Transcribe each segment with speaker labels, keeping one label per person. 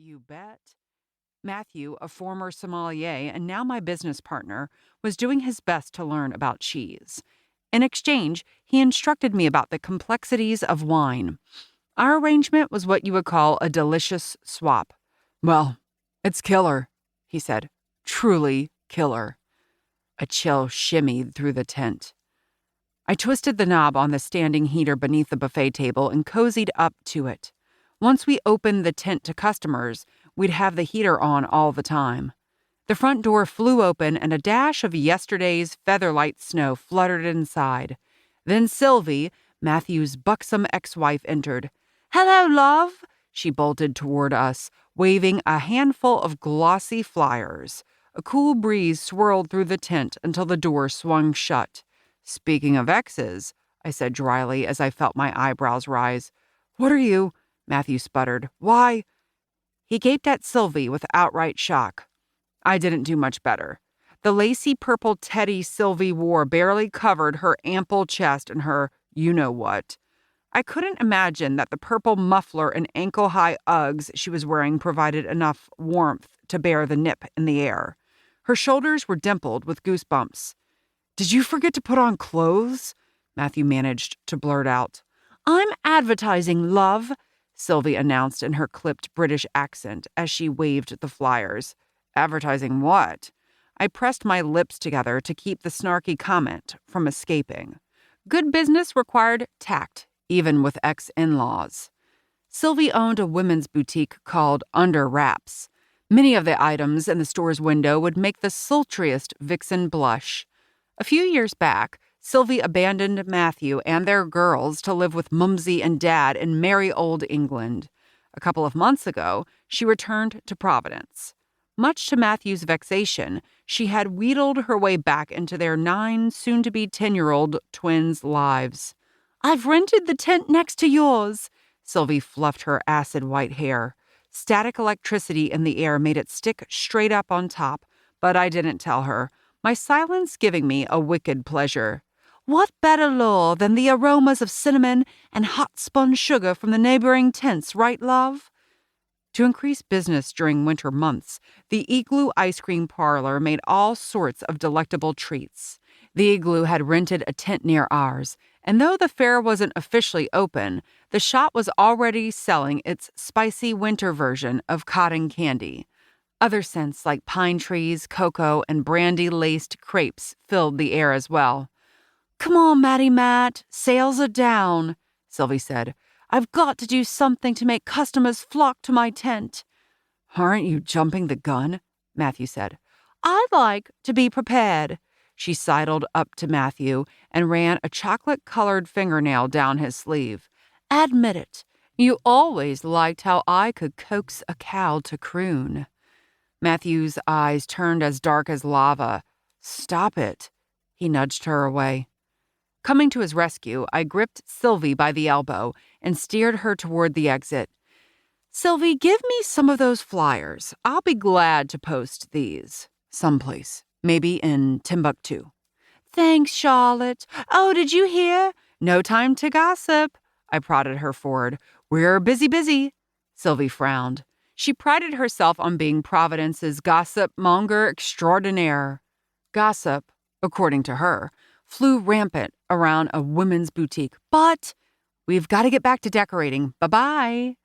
Speaker 1: You bet. Matthew, a former sommelier and now my business partner, was doing his best to learn about cheese. In exchange, he instructed me about the complexities of wine. Our arrangement was what you would call a delicious swap. Well, it's killer, he said. Truly killer. A chill shimmied through the tent. I twisted the knob on the standing heater beneath the buffet table and cozied up to it. Once we opened the tent to customers, we'd have the heater on all the time. The front door flew open and a dash of yesterday's featherlight snow fluttered inside. Then Sylvie, Matthew's buxom ex-wife, entered. "Hello, love," she bolted toward us, waving a handful of glossy flyers. A cool breeze swirled through the tent until the door swung shut. "Speaking of exes," I said dryly as I felt my eyebrows rise. "What are you?" Matthew sputtered. "Why?" He gaped at Sylvie with outright shock. I didn't do much better. The lacy purple teddy Sylvie wore barely covered her ample chest and her you-know-what. I couldn't imagine that the purple muffler and ankle-high Uggs she was wearing provided enough warmth to bear the nip in the air. Her shoulders were dimpled with goosebumps. "Did you forget to put on clothes?" Matthew managed to blurt out. "I'm advertising, love," Sylvie announced in her clipped British accent as she waved the flyers. "Advertising what?" I pressed my lips together to keep the snarky comment from escaping. Good business required tact, even with ex-in-laws. Sylvie owned a women's boutique called Under Wraps. Many of the items in the store's window would make the sultriest vixen blush. A few years back, Sylvie abandoned Matthew and their girls to live with Mumsy and Dad in merry old England. A couple of months ago, she returned to Providence. Much to Matthew's vexation, she had wheedled her way back into their 9, soon-to-be 10-year-old twins' lives. "I've rented the tent next to yours," Sylvie fluffed her acid-white hair. Static electricity in the air made it stick straight up on top, but I didn't tell her, my silence giving me a wicked pleasure. "What better lure than the aromas of cinnamon and hot spun sugar from the neighboring tents, right, love?" To increase business during winter months, the Igloo ice cream parlor made all sorts of delectable treats. The Igloo had rented a tent near ours, and though the fair wasn't officially open, the shop was already selling its spicy winter version of cotton candy. Other scents like pine trees, cocoa, and brandy-laced crepes filled the air as well. "Come on, Matty Matt, sales are down," Sylvie said. "I've got to do something to make customers flock to my tent." "Aren't you jumping the gun?" Matthew said. "I like to be prepared." She sidled up to Matthew and ran a chocolate-colored fingernail down his sleeve. "Admit it, you always liked how I could coax a cow to croon." Matthew's eyes turned as dark as lava. "Stop it." He nudged her away. Coming to his rescue, I gripped Sylvie by the elbow and steered her toward the exit. "Sylvie, give me some of those flyers. I'll be glad to post these. Someplace. Maybe in Timbuktu." "Thanks, Charlotte. Oh, did you hear? No time to gossip." I prodded her forward. "We're busy." Sylvie frowned. She prided herself on being Providence's gossip monger extraordinaire. Gossip, according to her, flew rampant around a women's boutique. "But we've got to get back to decorating. Bye-bye."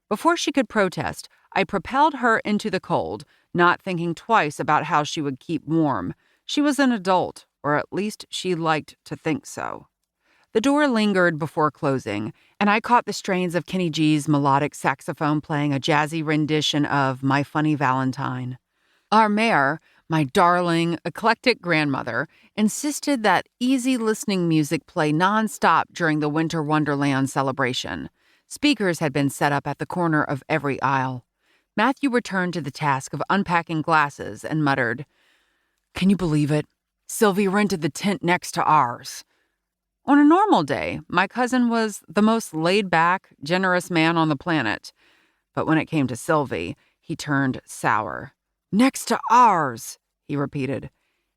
Speaker 1: Before she could protest, I propelled her into the cold, not thinking twice about how she would keep warm. She was an adult, or at least she liked to think so. The door lingered before closing, and I caught the strains of Kenny G's melodic saxophone playing a jazzy rendition of My Funny Valentine. Our mayor, my darling, eclectic grandmother, insisted that easy-listening music play nonstop during the Winter Wonderland celebration. Speakers had been set up at the corner of every aisle. Matthew returned to the task of unpacking glasses and muttered, "Can you believe it? Sylvie rented the tent next to ours." On a normal day, my cousin was the most laid-back, generous man on the planet. But when it came to Sylvie, he turned sour. "Next to ours," he repeated.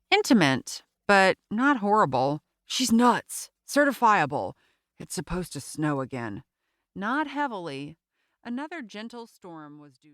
Speaker 1: "Intimate, but not horrible. She's nuts. Certifiable. It's supposed to snow again." Not heavily. Another gentle storm was due.